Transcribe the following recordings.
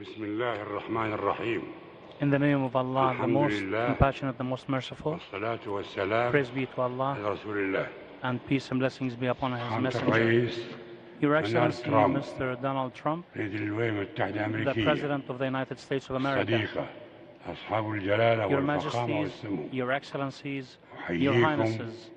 بسم الله الرحمن الرحيم. In the name of Allah, the most compassionate, the most merciful, والصلاة والسلام praise be to Allah, على رسول الله. and peace and blessings be upon His سعادة messenger. الرئيس Your Excellency, Trump, Mr. Donald Trump, رئيس الولايات المتحدة the الأمريكية، President of the United States of America, صديقة أصحاب الجلالة Your والفخامة Majesties, والسمو، Your Excellencies, Your أحييكم Highnesses,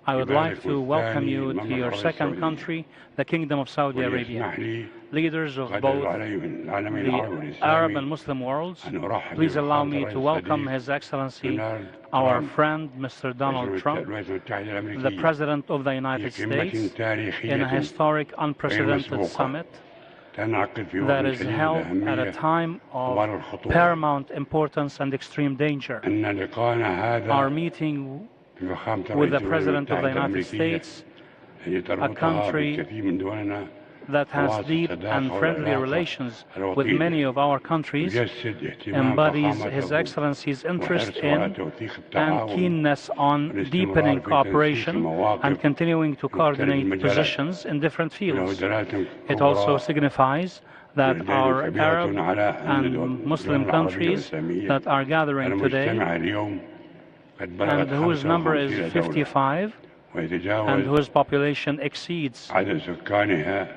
I would like to welcome you to your second country, the Kingdom of Saudi Arabia. وليسمح لي Leaders of قدر both العالمين العالمين the العربي Arab and والإسلامي Muslim worlds, أن أرحب please allow me بفخامة to الرئيس welcome الصديق His Excellency, دونالد our ترامب، friend Mr. Donald رئيس Trump, الولايات المتحدة the الأمريكية، President of the في United قمة States, in a تاريخية historic, unprecedented مسبوقة summit تنعقد في that وقت is شديد held at a الأهمية time طوال of الخطوة. paramount importance and extreme danger. أن لقاءنا Our هذا meeting بفخامة with رئيس the الولايات President of the المتحدة United الأمريكية States, التي تربطها country بالكثير من دولنا that has تواصل deep الصداقة and friendly والعلاقة relations with الوطيدة، many of our countries, يجسد اهتمام embodies His فخامته Excellency's interest وحرصه على in توثيق and التعاون keenness on والاستمرار deepening في تنسيق cooperation المواقف and continuing to في مختلف coordinate المجالات. positions in different له fields. دلالة It also كبرى signifies that دلالة our كبيرة Arab على أن and Muslim الدول العربية countries والإسلامية that are gathering today, المجتمع اليوم قد بلغت and whose number is 55 دولة 55, and ويتجاوز whose population exceeds عدد سكانها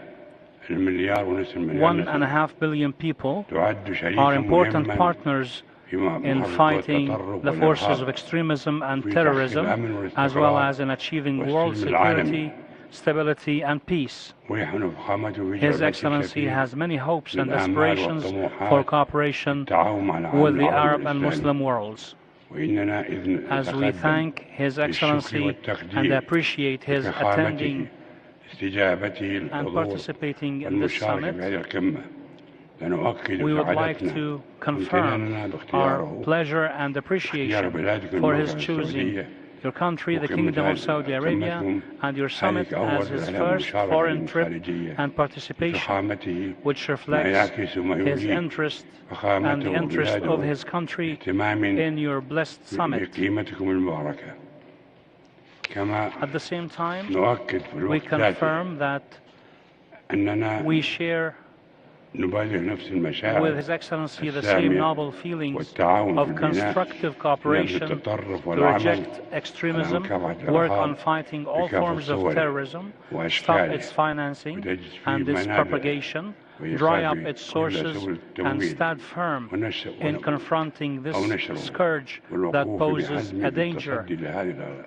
المليار ونصف مليار 1.5 billion people, تعد شريكا are important مهما partners في in محاربة fighting التطرف the forces of والإرهاب extremism and وفي تحقيق terrorism, الأمن as well والاستقرار as in achieving world والسلم العالمي. security, stability, and peace. ويحن فخامته في His جعبة Excellency الكثير has many hopes and للآمال aspirations والطموحات for cooperation التعاون مع العالم with the العربي Arab and والإسلامي. Muslim worlds. وإننا إذ As we نتقدم thank His Excellency والتقدير and appreciate his بفخامته attending استجابته and الحضور participating in this والمشاركة summit, في هذه القمة لنؤكد we would like سعادتنا to confirm وامتناننا our باختياره pleasure and اختيار appreciation بلادكم for his الموقع choosing السعودية your country, the وقمة Kingdom of هذه Saudi Arabia, قمتكم and your summit هذه as كأول his رحلة first مشاركة foreign trip خارجية and participation, بفخامته which ما reflects يعكس ما his يريد interest and the فخامته interest of وبلاده his country اهتمام in your blessed summit. بقيمتكم المباركة. كما At the same time, نؤكد في we الوقت ذاته confirm that أننا we share نبادر نفس with المشاعر His Excellency the same السامية noble feelings والتعاون في of البناء constructive ضد cooperation التطرف to والعمل reject extremism, مكافحة work الإرهاب on fighting all بكافة forms of صوره terrorism, stop وأشكاله its financing وتجفيف and its منابعه propagation, dry up وإيقاف its كل sources, سبل and التمويل stand firm in confronting this أو نشره scourge that والوقوف poses بحزم a في danger التصدي لهذه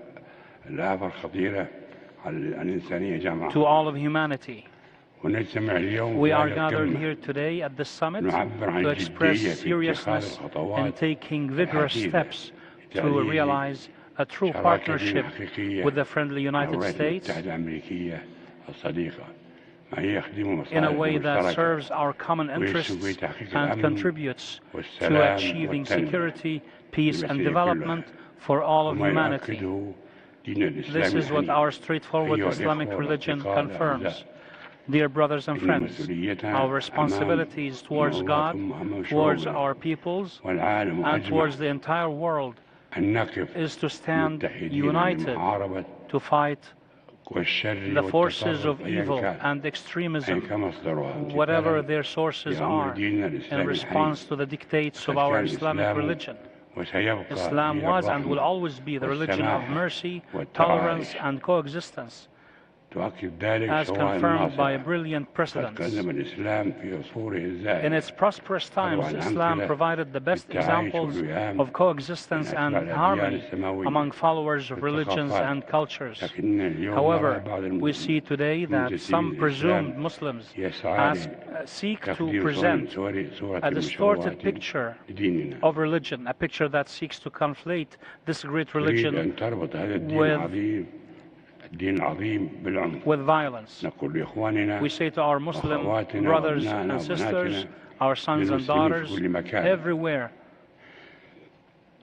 الآفة الخطيرة على الإنسانية جمعاء. to all of humanity. ونجتمع اليوم We في are هذه gathered القمة here today at this summit نعبر عن to express جدية في اتخاذ seriousness in الخطوات taking vigorous الحثيثة steps to لتعزيز realize a true شراكة partnership حقيقية with the friendly مع United الولايات States المتحدة الأمريكية الصديقة ما يخدم in a مصالح way that المشتركة serves our common interests ويسوي تحقيق and الأمن contributes to والسلام achieving والتنمية security, peace, and للبشرية development كلها. for all of وما humanity. يؤكده دين الإسلام This is what الحنيف. our straightforward أيها Islamic الإخوة religion والأصدقاء confirms. الأعزاء، Dear brothers and إن friends, مسؤوليتنا our أمام responsibilities towards God, أمم towards شعوبنا our peoples, والعالم and أجمع towards the entire world أن نقف is to stand متحدين united لمحاربة to fight والشر the forces والتطرف of أيا evil كان and أيا extremism, كان مصدرها whatever امتثالا their sources لأمر are, ديننا in الإسلامي response الحنيف. to the dictates of وقد our كان Islamic الإسلام religion. وسيبقى Islam دين was and will الرحمة always be the religion of والسماحة mercy, والتعايش. tolerance, and coexistence, تؤكد ذلك as سواء confirmed by الناصرة. brilliant قد precedents. قدم الإسلام في عصوره In الزاهرة its prosperous times, Islam provided the best examples of coexistence and harmony among followers of religions and cultures. لكن اليوم However, نرى بعض we see today that some presumed Muslims seek to present a distorted picture لديننا. of religion, a picture that seeks to conflate this great تريد religion أن تربط هذا الدين with- العظيم الدين العظيم بالعنف. with violence. نقول لإخواننا We say to our Muslim وأخواتنا brothers وأبنائنا and sisters, وبناتنا our sons and للمسلمين daughters, في كل مكان everywhere,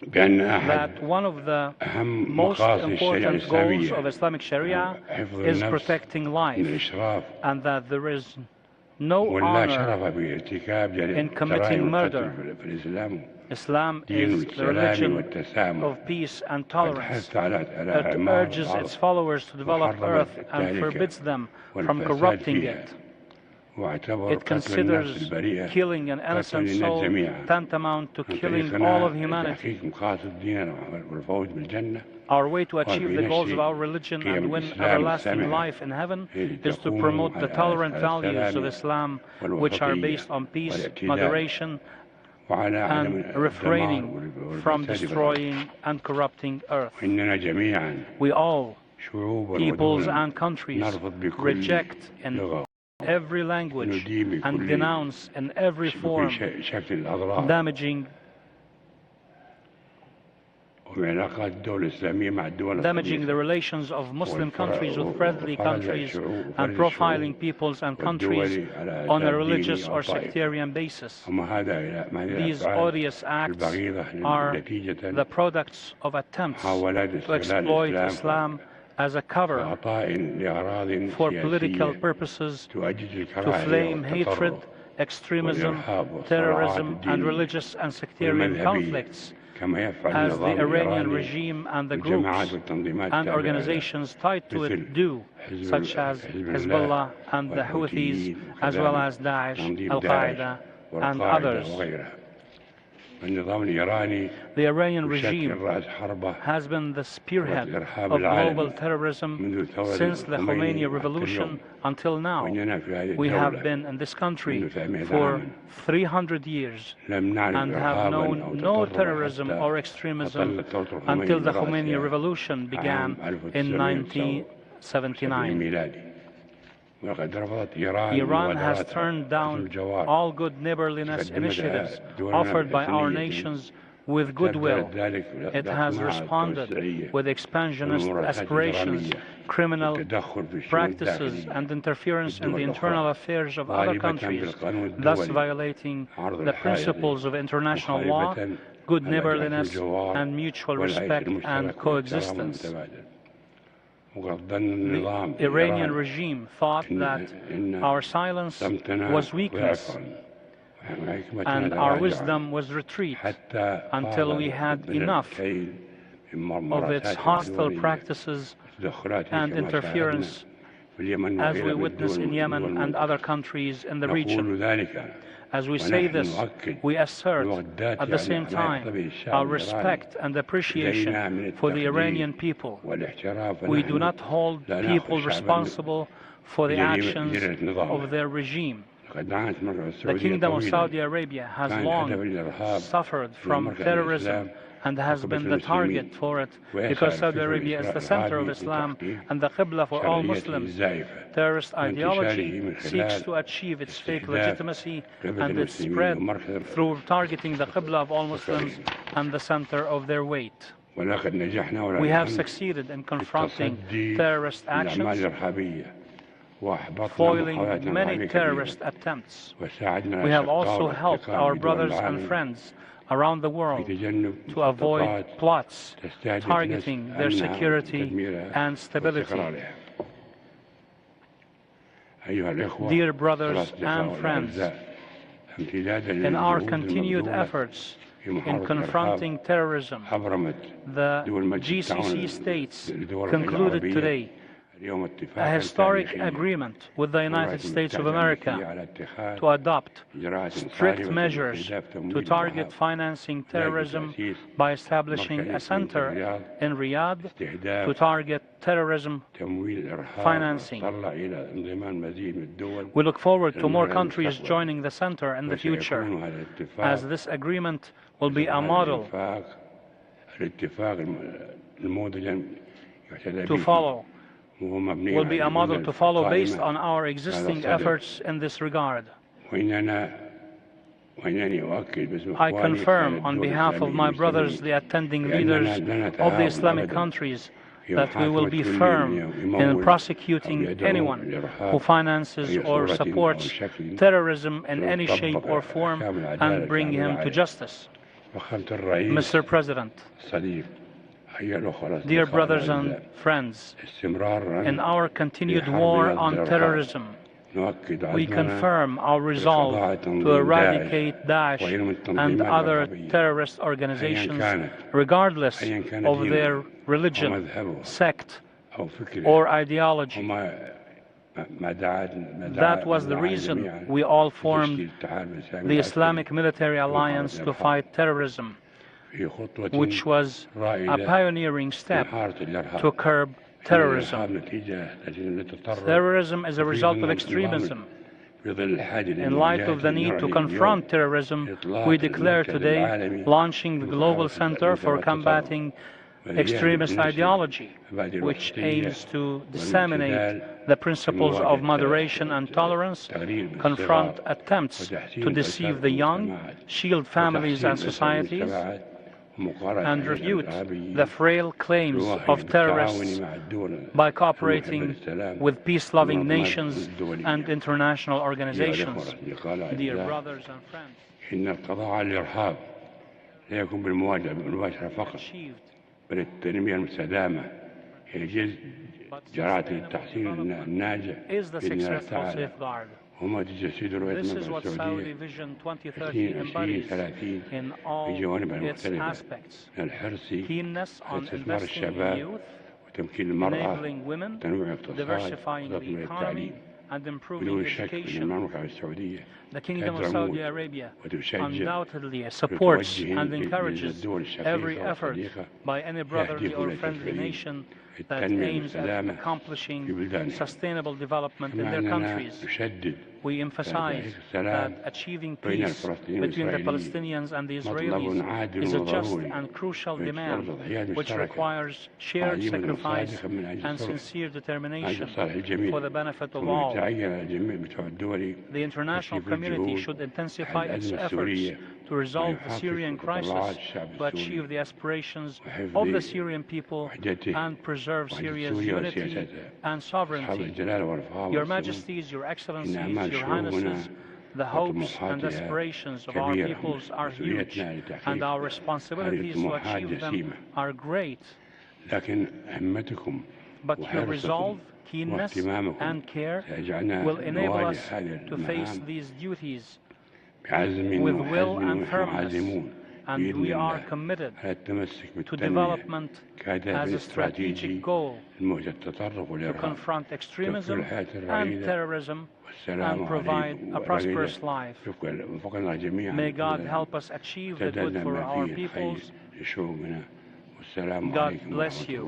بأن أحد that one of the أهم most مقاصد الشريعة important goals of الإسلامية Islamic Sharia حفظ is النفس protecting من life, الإشراف and that there is no ولا honor شرف بارتكاب in committing جرائم murder. القتل في الإسلام. Islam دين is the السلام religion والتسامح. of peace and قد tolerance. حث على It إعمار urges its الأرض followers to develop وحرم earth and التهلكة forbids them from والفساد corrupting فيها. it. It considers killing an innocent soul tantamount to killing all of humanity. Our way to achieve the goals of our religion and win everlasting life in heaven is to promote the tolerant values of Islam, which are based on peace, moderation, and refraining from destroying and corrupting earth. We all, peoples and countries, reject in every language and denounce in every form damaging the relations of Muslim countries with friendly countries and profiling peoples and countries on a religious or sectarian basis. These odious acts are the products of attempts to exploit Islam as a cover for political purposes, to flame hatred, extremism, terrorism, and religious and sectarian conflicts, as the Iranian regime and the groups and organizations tied to it do, such as Hezbollah and the Houthis, as well as Daesh, Al-Qaeda, and others. The Iranian regime has been the spearhead of global terrorism since the Khomeini revolution until now. We have been in this country for 300 years and have known no terrorism or extremism until the Khomeini revolution began in 1979. Iran has turned down all good neighborliness initiatives offered by our nations with goodwill. It has responded with expansionist aspirations, criminal practices, and interference in the internal affairs of other countries, thus violating the principles of international law, good neighborliness, and mutual respect and coexistence. The Iranian regime thought that our silence was weakness and our wisdom was retreat until we had enough of its hostile practices and interference, as we witness in Yemen and other countries in the region. As we say this, we assert at the same time our respect and appreciation for the Iranian people. We do not hold people responsible for the actions of their regime. The Kingdom of Saudi Arabia has long suffered from terrorism and has been the target for it because Saudi Arabia is the center of Islam and the Qibla for all Muslims. Terrorist ideology seeks to achieve its fake legitimacy and its spread through targeting the Qibla of all Muslims and the center of their weight. We have succeeded in confronting terrorist actions, foiling many terrorist attempts. We have also helped our brothers and friends around the world to avoid plots targeting their security and stability. Dear brothers and friends, in our continued efforts in confronting terrorism, the GCC states concluded today a historic agreement with the United States of America to adopt strict measures to target financing terrorism by establishing a center in Riyadh to target terrorism financing. We look forward to more countries joining the center in the future, as this agreement will be a model to follow. Will be a model to follow based on our existing efforts in this regard. I confirm on behalf of my brothers, the attending leaders of the Islamic countries, that we will be firm in prosecuting anyone who finances or supports terrorism in any shape or form and bring him to justice. Mr. President, dear brothers and friends, in our continued war on terrorism, we confirm our resolve to eradicate Daesh and other terrorist organizations, regardless of their religion, sect, or ideology. That was the reason we all formed the Islamic Military Alliance to fight terrorism, which was a pioneering step to curb terrorism. Terrorism is a result of extremism. In light of the need to confront terrorism, we declare today launching the Global Center for Combating Extremist Ideology, which aims to disseminate the principles of moderation and tolerance, confront attempts to deceive the young, shield families and societies, and refute the frail claims of terrorists by cooperating with peace-loving nations and international organizations. Dear brothers and friends, achieved بل التنمية المستدامة هي جزء جرعة التحسين الناجح بإذن الله تعالى وما تجسد رؤية المنطقة السعودية 2030 في جوانبها المختلفة من الحرص على استثمار الشباب وتمكين المرأة وتنويع الاقتصاد وتطوير التعليم بدون شك أن المملكة السعودية The Kingdom of Saudi Arabia undoubtedly supports and encourages every effort by any brotherly or friendly nation that aims at accomplishing sustainable development in their countries. We emphasize that achieving peace between the Palestinians and the Israelis is a just and crucial demand which requires shared sacrifice and sincere determination for the benefit of all. The international community should intensify its efforts to resolve the Syrian crisis, to achieve the aspirations of the Syrian people, and preserve Syria's unity and sovereignty. Your Majesties, Your Excellencies, Your Highnesses, the hopes and aspirations of our peoples are huge, and our responsibilities to achieve them are great. But your resolve, keenness, and care will enable us to face these duties with will and firmness, and we are committed to development as a strategic goal to confront extremism and terrorism and provide a prosperous life. May God help us achieve the good for our peoples. God bless you.